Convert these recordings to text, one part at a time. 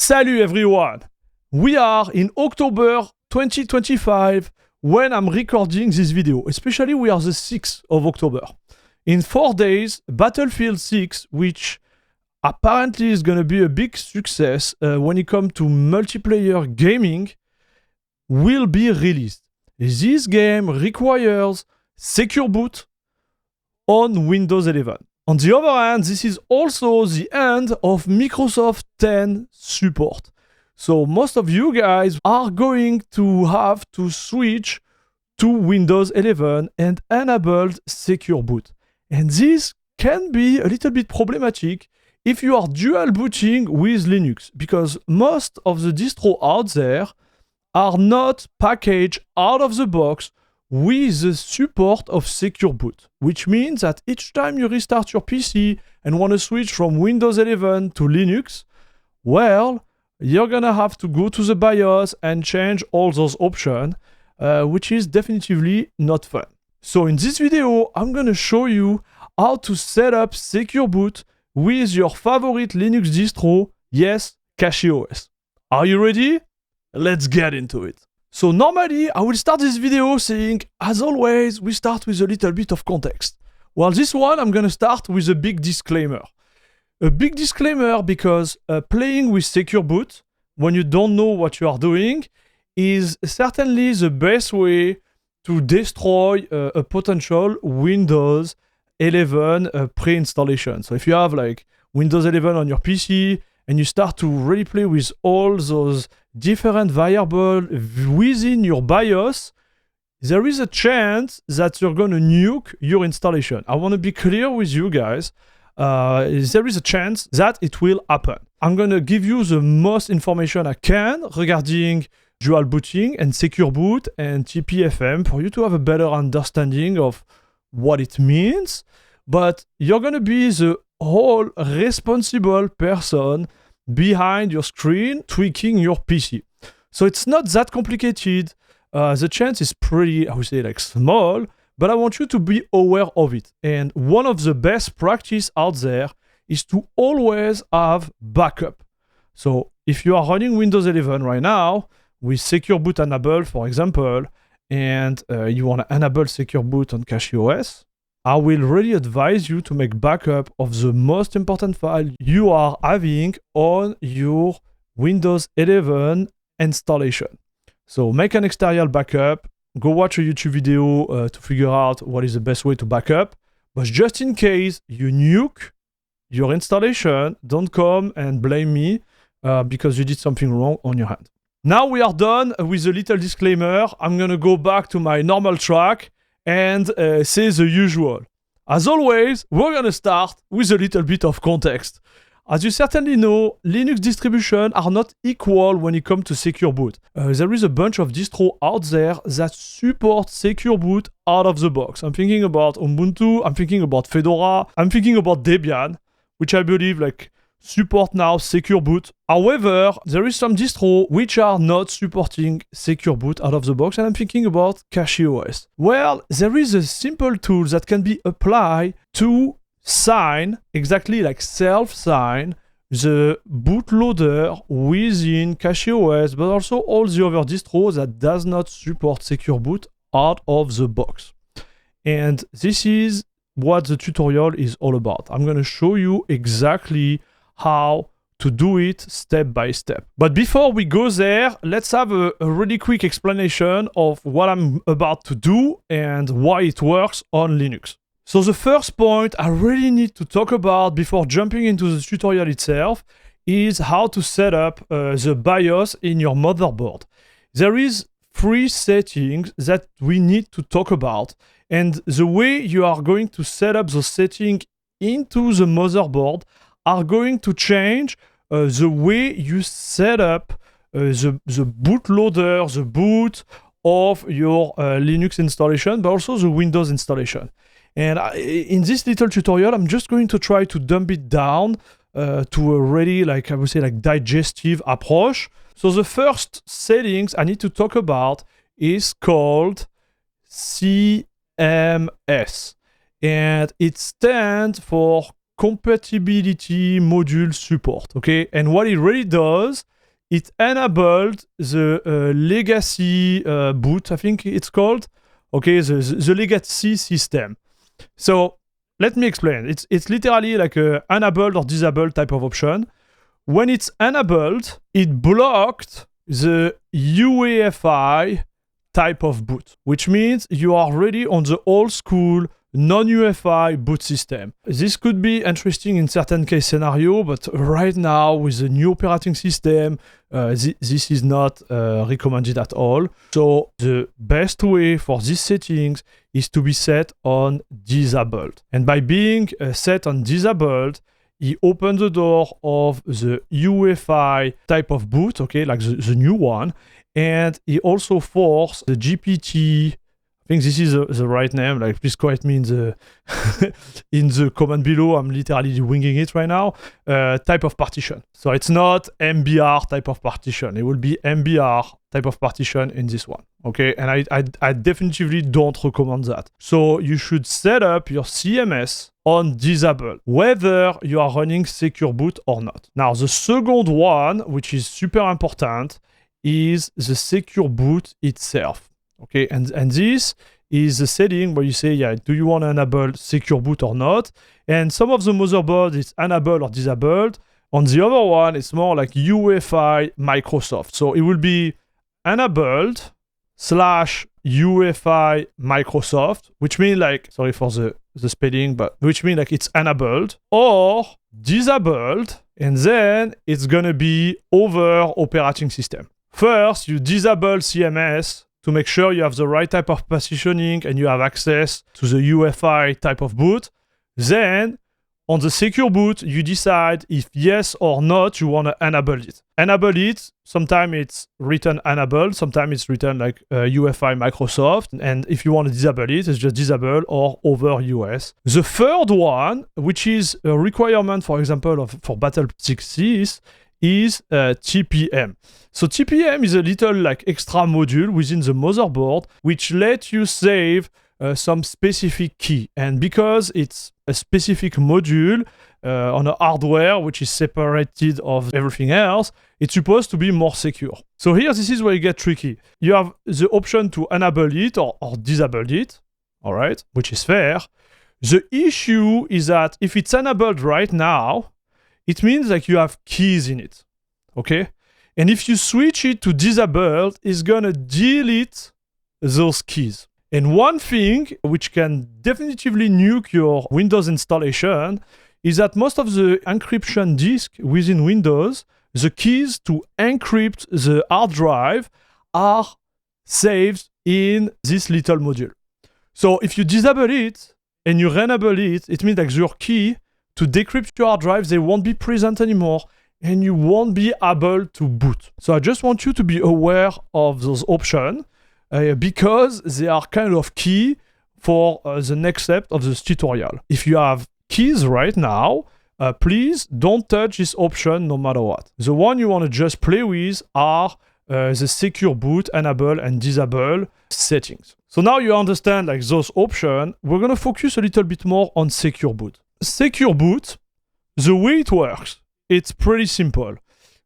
Salut everyone! We are in October 2025 when I'm recording this video, especially we are the 6th of October. In 4 days, Battlefield 6, which apparently is gonna be a big success when it comes to multiplayer gaming, will be released. This game requires secure boot on Windows 11. On the other hand, this is also the end of Microsoft 10 support. So most of you guys are going to have to switch to Windows 11 and enable secure boot. And this can be a little bit problematic if you are dual booting with Linux, because most of the distros out there are not packaged out of the box with the support of secure boot, which means that each time you restart your PC and want to switch from Windows 11 to Linux, well, you're gonna have to go to the BIOS and change all those options, which is definitively not fun. So in this video, I'm gonna show you how to set up secure boot with your favorite Linux distro, yes, CachyOS. Are you ready? Let's get into it. So normally, I will start this video saying, as always, we start with a little bit of context. Well, this one, I'm gonna start with a big disclaimer. A big disclaimer because playing with secure boot, when you don't know what you are doing, is certainly the best way to destroy a potential Windows 11 pre-installation. So if you have like Windows 11 on your PC, and you start to really play with all those different variables within your BIOS, there is a chance that you're going to nuke your installation. I want to be clear with you guys. There is a chance that it will happen. I'm going to give you the most information I can regarding dual booting and secure boot and TPFM for you to have a better understanding of what it means. But you're going to be the whole responsible person behind your screen tweaking your PC. So it's not that complicated. The chance is pretty, I would say, like small, but I want you to be aware of it. And one of the best practice out there is to always have backup. So if you are running Windows 11 right now with secure boot enabled, for example, and you want to enable secure boot on CachyOS, I will really advise you to make backup of the most important file you are having on your Windows 11 installation. So make an exterior backup, go watch a YouTube video to figure out what is the best way to backup. But just in case you nuke your installation, don't come and blame me because you did something wrong on your hand. Now we are done with a little disclaimer. I'm gonna go back to my normal track and say the usual. As always, we're gonna start with a little bit of context. As you certainly know, Linux distributions are not equal when it comes to secure boot. There is a bunch of distros out there that support secure boot out of the box. I'm thinking about Ubuntu, I'm thinking about Fedora, I'm thinking about Debian, which I believe like support now secure boot. However, there is some distros which are not supporting secure boot out of the box, and I'm thinking about CachyOS. Well, there is a simple tool that can be applied to sign, exactly like self-sign, the bootloader within CachyOS, but also all the other distros that does not support secure boot out of the box. And this is what the tutorial is all about. I'm going to show you exactly how to do it step by step. But before we go there, let's have a really quick explanation of what I'm about to do and why it works on Linux. So the first point I really need to talk about before jumping into the tutorial itself is how to set up the BIOS in your motherboard. There is 3 settings that we need to talk about, and the way you are going to set up those settings into the motherboard are going to change the way you set up the bootloader, the boot of your Linux installation, but also the Windows installation. And in this little tutorial, I'm just going to try to dump it down to a really, like I would say, like digestive approach. So the first settings I need to talk about is called CMS. And it stands for compatibility module support, okay? And what it really does it enabled the legacy boot, I think it's called. Okay, the legacy system. So let me explain. It's literally like a enabled or disabled type of option. When it's enabled, it blocked the UEFI type of boot, which means you are already on the old school non-UEFI boot system. This could be interesting in certain case scenario, but right now with the new operating system, this is not recommended at all. So the best way for these settings is to be set on disabled. And by being set on disabled, he opened the door of the UEFI type of boot, okay, like the new one. And he also forced the GPT, I think this is the right name, like please correct me in the in the comment below, I'm literally winging it right now, type of partition. So it's not MBR type of partition, it will be MBR type of partition in this one, okay? And I definitively don't recommend that. So you should set up your CMS on disable, whether you are running secure boot or not. Now the second one, which is super important, is the secure boot itself. Okay, and this is the setting where you say, yeah, do you want to enable secure boot or not? And some of the motherboards, it's enabled or disabled. On the other one, it's more like UEFI Microsoft. So it will be enabled / UEFI Microsoft, which means like, sorry for the spelling, but which means like it's enabled, or disabled, and then it's gonna be over operating system. First, you disable CMS to make sure you have the right type of positioning and you have access to the UEFI type of boot. Then, on the secure boot, you decide if yes or not you want to enable it. Enable it, sometimes it's written enabled, sometimes it's written like UEFI Microsoft, and if you want to disable it, it's just disable or over US. The third one, which is a requirement, for example, for Battle6, is TPM. So TPM is a little like extra module within the motherboard which lets you save some specific key. And because it's a specific module on a hardware which is separated of everything else, it's supposed to be more secure. So here, this is where you get tricky. You have the option to enable it or disable it, all right, which is fair. The issue is that if it's enabled right now, it means like you have keys in it, okay? And if you switch it to disabled, it's gonna delete those keys. And one thing which can definitively nuke your Windows installation is that most of the encryption disk within Windows, the keys to encrypt the hard drive are saved in this little module. So if you disable it and you re-enable it, it means that your key to decrypt your hard drive, they won't be present anymore and you won't be able to boot. So I just want you to be aware of those options because they are kind of key for the next step of this tutorial. If you have keys right now, please don't touch this option no matter what. The one you want to just play with are the secure boot, enable and disable settings. So now you understand like those options. We're going to focus a little bit more on secure boot. Secure boot, the way it works, it's pretty simple.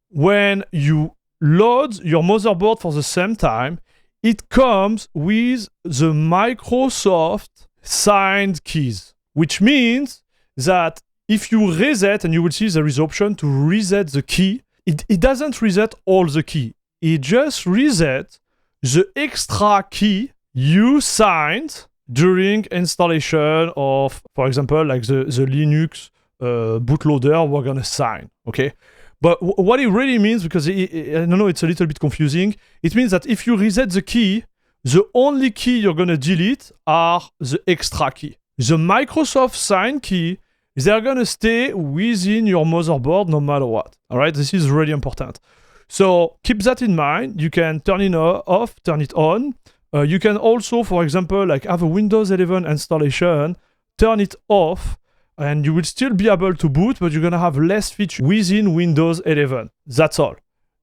When you load your motherboard for the same time, it comes with the Microsoft signed keys, which means that if you reset, and you will see there is option to reset the key, it doesn't reset all the key. It just resets the extra key you signed during installation of, for example, like the Linux bootloader we're gonna sign, okay? But what it really means, because I don't know, it's a little bit confusing, it means that if you reset the key, the only key you're gonna delete are the extra key. The Microsoft sign key, they're gonna stay within your motherboard no matter what, all right? This is really important. So keep that in mind. You can turn it off, turn it on. You can also, for example, like have a Windows 11 installation, turn it off, and you will still be able to boot, but you're gonna have less features within Windows 11. That's all.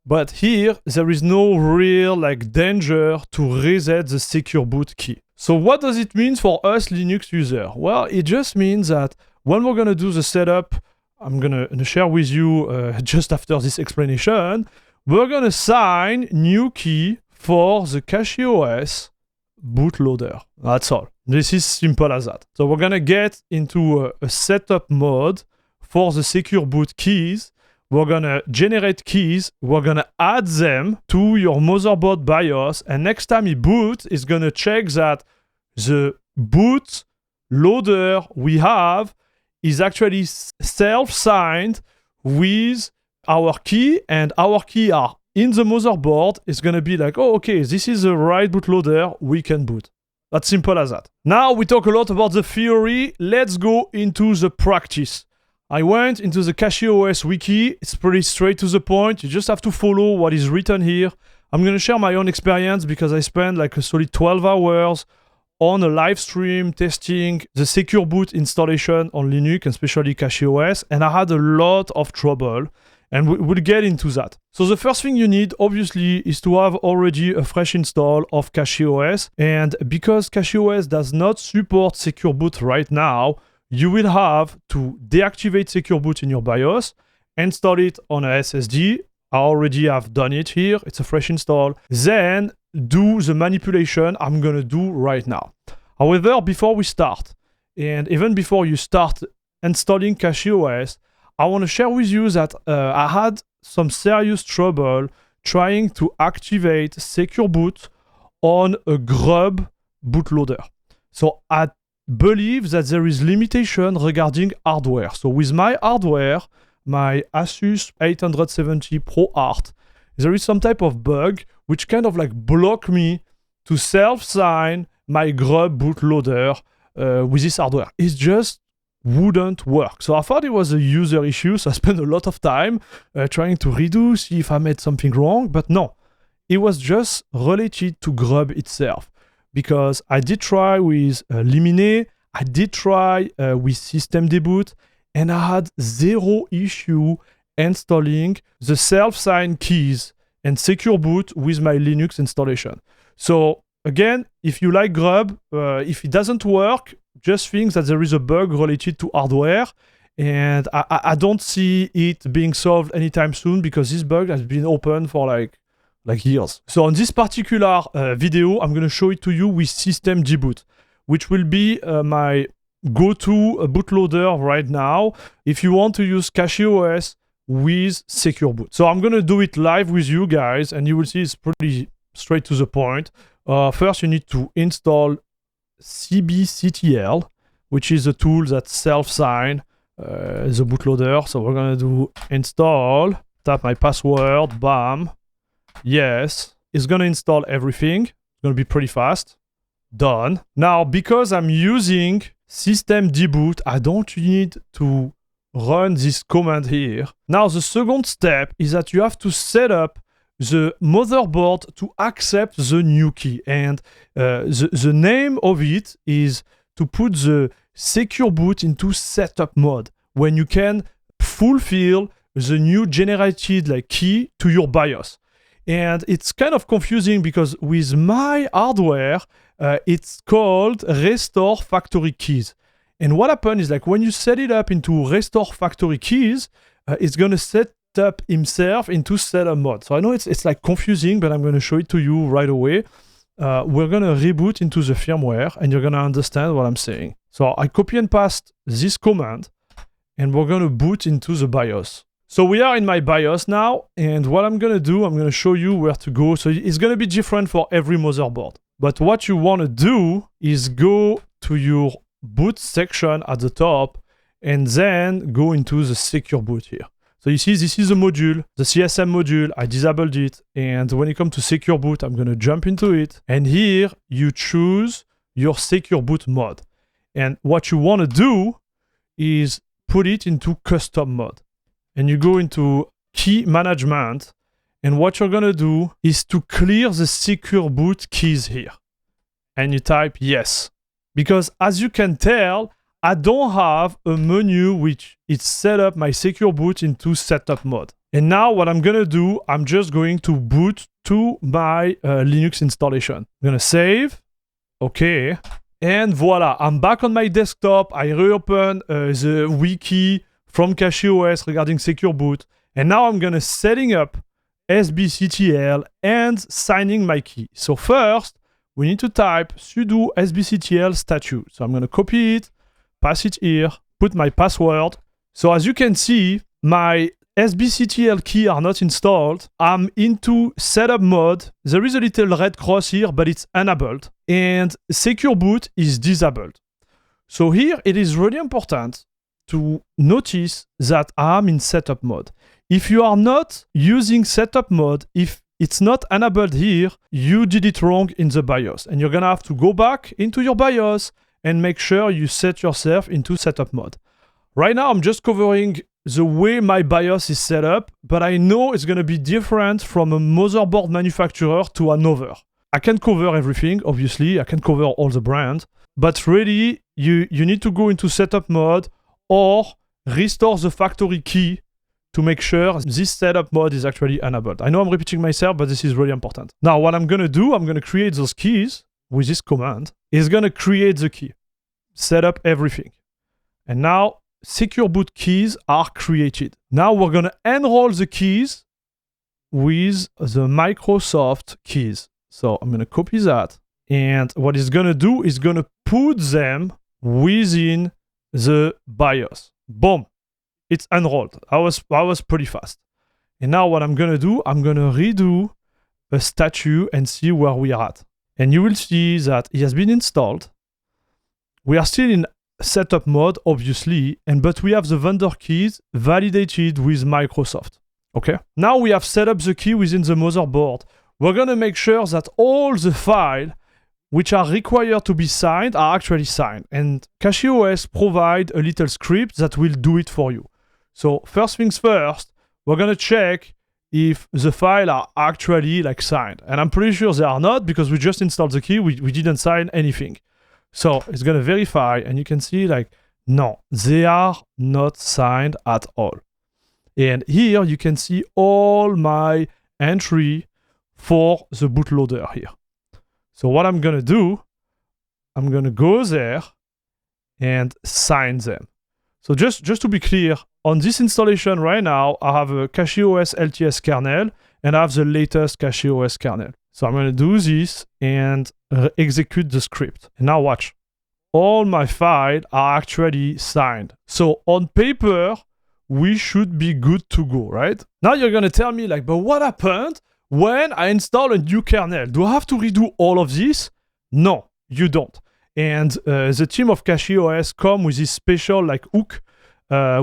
But here, there is no real like danger to reset the secure boot key. So what does it mean for us Linux users? Well, it just means that when we're gonna do the setup, I'm gonna share with you just after this explanation, we're going to assign new key for the CachyOS bootloader. That's all. This is simple as that. So we're going to get into a setup mode for the secure boot keys. We're going to generate keys. We're going to add them to your motherboard BIOS. And next time you boot, it's going to check that the boot loader we have is actually self-signed with our key, and our key are in the motherboard. It's going to be like, oh, okay, this is the right bootloader, we can boot. That's simple as that. Now we talk a lot about the theory. Let's go into the practice. I went into the CachyOS wiki. It's pretty straight to the point. You just have to follow what is written here. I'm going to share my own experience because I spent like a solid 12 hours on a live stream testing the secure boot installation on Linux, and especially CachyOS, and I had a lot of trouble, and we'll get into that. So the first thing you need, obviously, is to have already a fresh install of CachyOS, and because CachyOS does not support secure boot right now, you will have to deactivate secure boot in your BIOS, install it on a SSD. I already have done it here. It's a fresh install. Then do the manipulation I'm going to do right now. However, before we start, and even before you start installing CachyOS, I want to share with you that I had some serious trouble trying to activate secure boot on a grub bootloader. So I believe that there is limitation regarding hardware. So with my hardware, my Asus 870 Pro Art, there is some type of bug which kind of like block me to self-sign my grub bootloader with this hardware. It just wouldn't work. So I thought it was a user issue, so I spent a lot of time trying to redo, see if I made something wrong, but no. It was just related to grub itself. Because I did try with Limine, I did try with system deboot, and I had zero issue installing the self-signed keys and secure boot with my Linux installation. So again, if you like grub, if it doesn't work, just think that there is a bug related to hardware, and I don't see it being solved anytime soon because this bug has been open for like years. So on this particular video, I'm going to show it to you with system deboot, which will be my go-to bootloader right now if you want to use CachyOS with secure boot. So I'm going to do it live with you guys, and you will see it's pretty straight to the point. First, you need to install cbctl, which is a tool that self-sign the bootloader. So we're going to do install, tap my password, bam. Yes, it's going to install everything. It's going to be pretty fast. Done. Now, because I'm using system deboot, I don't need to run this command here. Now, the second step is that you have to set up the motherboard to accept the new key. And the name of it is to put the secure boot into setup mode, when you can fulfill the new generated key to your BIOS. And it's kind of confusing because with my hardware, it's called restore factory keys. And what happens is when you set it up into restore factory keys, it's going to set up himself into setup mode. So I know it's confusing, but I'm going to show it to you right away. We're going to reboot into the firmware, and you're going to understand what I'm saying. So I copy and paste this command, and we're going to boot into the BIOS. So we are in my BIOS now, and what I'm going to do, I'm going to show you where to go. So it's going to be different for every motherboard. But what you want to do is go to your boot section at the top, and then go into the secure boot here. So you see, this is a module, the CSM module. I disabled it, and when it comes to secure boot, I'm going to jump into it. And here, you choose your secure boot mode. And what you want to do is put it into custom mode. And you go into key management, and what you're gonna do is to clear the secure boot keys here. And you type yes. Because as you can tell, I don't have a menu which is set up my secure boot into setup mode. And now what I'm gonna do, I'm just going to boot to my Linux installation. I'm gonna save, okay. And voila, I'm back on my desktop. I reopen the wiki from CachyOS regarding secure boot. And now I'm going to setting up sbctl and signing my key. So first, we need to type sudo sbctl statue. So I'm going to copy it, pass it here, put my password. So as you can see, my sbctl key are not installed. I'm into setup mode. There is a little red cross here, but it's enabled. And secure boot is disabled. So here it is really important to notice that I'm in setup mode. If you are not using setup mode, if it's not enabled here, you did it wrong in the BIOS. And you're gonna have to go back into your BIOS and make sure you set yourself into setup mode. Right now, I'm just covering the way my BIOS is set up, but I know it's gonna be different from a motherboard manufacturer to another. I can cover everything, obviously, I can cover all the brands, but really, you need to go into setup mode or restore the factory key to make sure this setup mode is actually enabled. I know I'm repeating myself, but this is really important. Now, what I'm gonna do, I'm gonna create those keys with this command. It's gonna create the key, set up everything. And now, secure boot keys are created. Now we're gonna enroll the keys with the Microsoft keys. So I'm gonna copy that. And what it's gonna do is gonna put them within the BIOS. Boom. It's enrolled. I was pretty fast. And now what I'm gonna do, I'm gonna redo a statue and see where we are at. And you will see that it has been installed. We are still in setup mode, obviously, but we have the vendor keys validated with Microsoft. Okay. Now we have set up the key within the motherboard. We're gonna make sure that all the files which are required to be signed are actually signed. And CachyOS provide a little script that will do it for you. So first things first, we're gonna check if the files are actually signed. And I'm pretty sure they are not because we just installed the key, we didn't sign anything. So it's gonna verify and you can see no, they are not signed at all. And here you can see all my entry for the bootloader here. So what I'm gonna do, I'm gonna go there and sign them. So just to be clear, on this installation right now, I have a CachyOS LTS kernel and I have the latest CachyOS kernel. So I'm gonna do this and execute the script. And now watch. All my files are actually signed. So on paper, we should be good to go, right? Now you're gonna tell me but what happened when I install a new kernel? Do I have to redo all of this? No, you don't. And the team of CachyOS come with this special hook,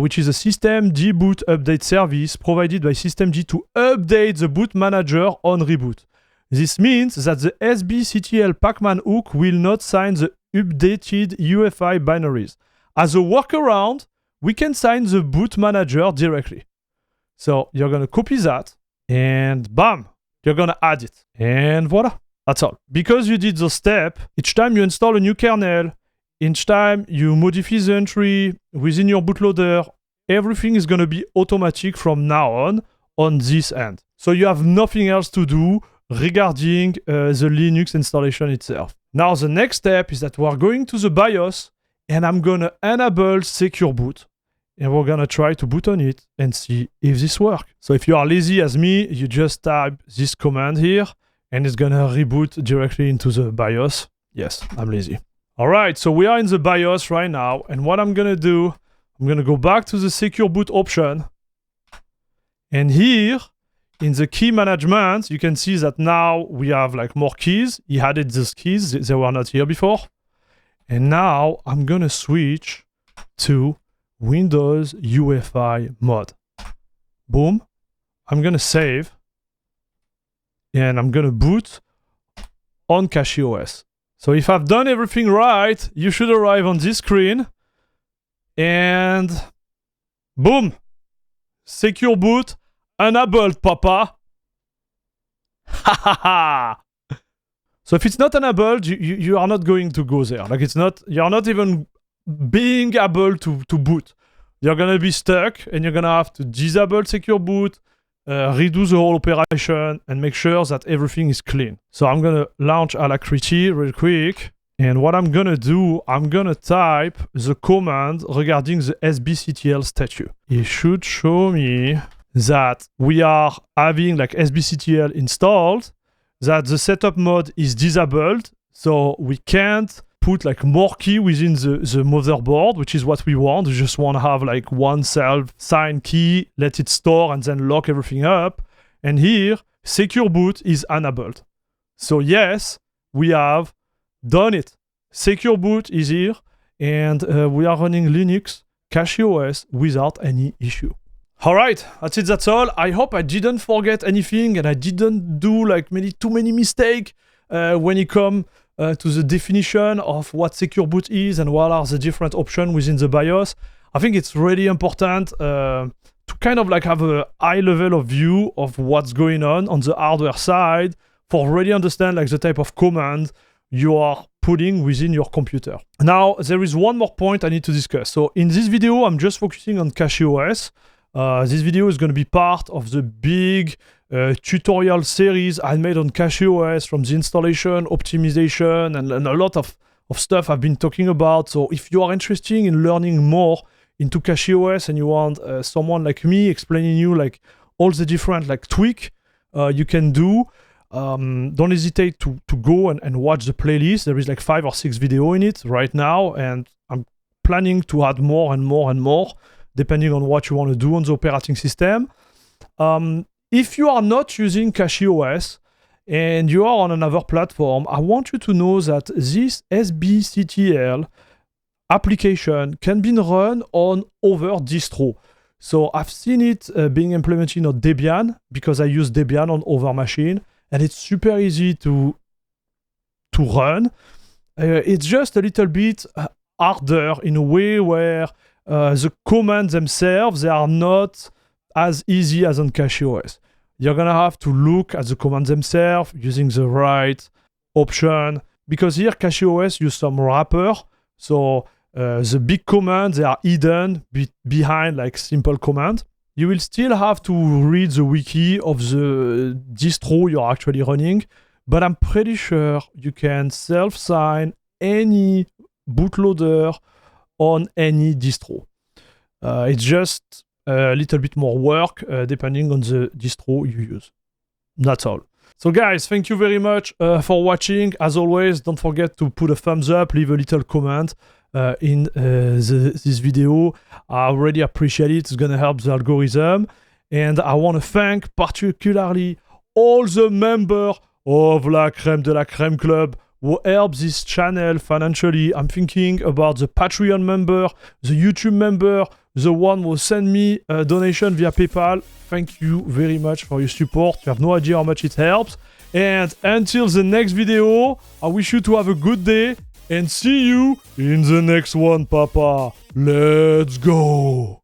which is a systemd boot update service provided by systemd to update the boot manager on reboot. This means that the sbctl pacman hook will not sign the updated UEFI binaries. As a workaround, we can sign the boot manager directly. So you're gonna copy that and bam, you're gonna add it. And voila, that's all. Because you did the step, each time you install a new kernel, each time you modify the entry within your bootloader, everything is gonna be automatic from now on this end. So you have nothing else to do regarding the Linux installation itself. Now the next step is that we're going to the BIOS and I'm gonna enable secure boot. And we're gonna try to boot on it and see if this works. So if you are lazy as me, you just type this command here and it's gonna reboot directly into the BIOS. Yes, I'm lazy. All right, so we are in the BIOS right now. And what I'm gonna do, I'm gonna go back to the secure boot option. And here in the key management, you can see that now we have more keys. He added these keys, they were not here before. And now I'm gonna switch to Windows UEFI mode. Boom. I'm gonna save. And I'm gonna boot on CachyOS. So if I've done everything right, you should arrive on this screen. And boom. Secure boot enabled, papa. Ha ha ha. So if it's not enabled, you are not going to go there. You're not even being able to boot. You're gonna be stuck and you're gonna have to disable secure boot, redo the whole operation and make sure that everything is clean. So I'm gonna launch Alacrity real quick. And what I'm gonna do, I'm gonna type the command regarding the sbctl statue. It should show me that we are having like sbctl installed, that the setup mode is disabled, so we can't put like more key within the motherboard, which is what we want. We just want to have like one self-signed key, let it store and then lock everything up. And here, secure boot is enabled. So yes, we have done it. Secure boot is here, and we are running Linux CachyOS without any issue. All right, that's it, that's all. I hope I didn't forget anything and I didn't do like too many mistakes when it comes to the definition of what secure boot is and what are the different options within the BIOS. I think it's really important to kind of like have a high level of view of what's going on the hardware side for really understand like the type of command you are putting within your computer. Now, there is one more point I need to discuss. So in this video, I'm just focusing on CachyOS. This video is going to be part of the big tutorial series I made on CachyOS, from the installation, optimization, and a lot of stuff I've been talking about. So if you are interested in learning more into CachyOS and you want someone like me explaining you like all the different like tweak you can do, don't hesitate to go and watch the playlist. There is like 5 or 6 videos in it right now, and I'm planning to add more and more and more, depending on what you want to do on the operating system. If you are not using CachyOS and you are on another platform, I want you to know that this sbctl application can be run on other distro. So I've seen it being implemented on Debian, because I use Debian on other machine, and it's super easy to run. It's just a little bit harder in a way where the commands themselves, they are not as easy as on CachyOS. You're gonna have to look at the commands themselves using the right option, because here CachyOS use some wrapper, so the big commands, they are hidden behind like simple command. You will still have to read the wiki of the distro you're actually running, but I'm pretty sure you can self-sign any bootloader on any distro. It's just a little bit more work depending on the distro you use. That's all. So guys, thank you very much for watching. As always, don't forget to put a thumbs up, leave a little comment in this video. I really appreciate it. It's gonna help the algorithm. And I want to thank particularly all the members of La Crème de la Crème Club who help this channel financially. I'm thinking about the Patreon member, the YouTube member, the one who sent me a donation via PayPal. Thank you very much for your support. You have no idea how much it helps. And until the next video, I wish you to have a good day and see you in the next one, Papa. Let's go.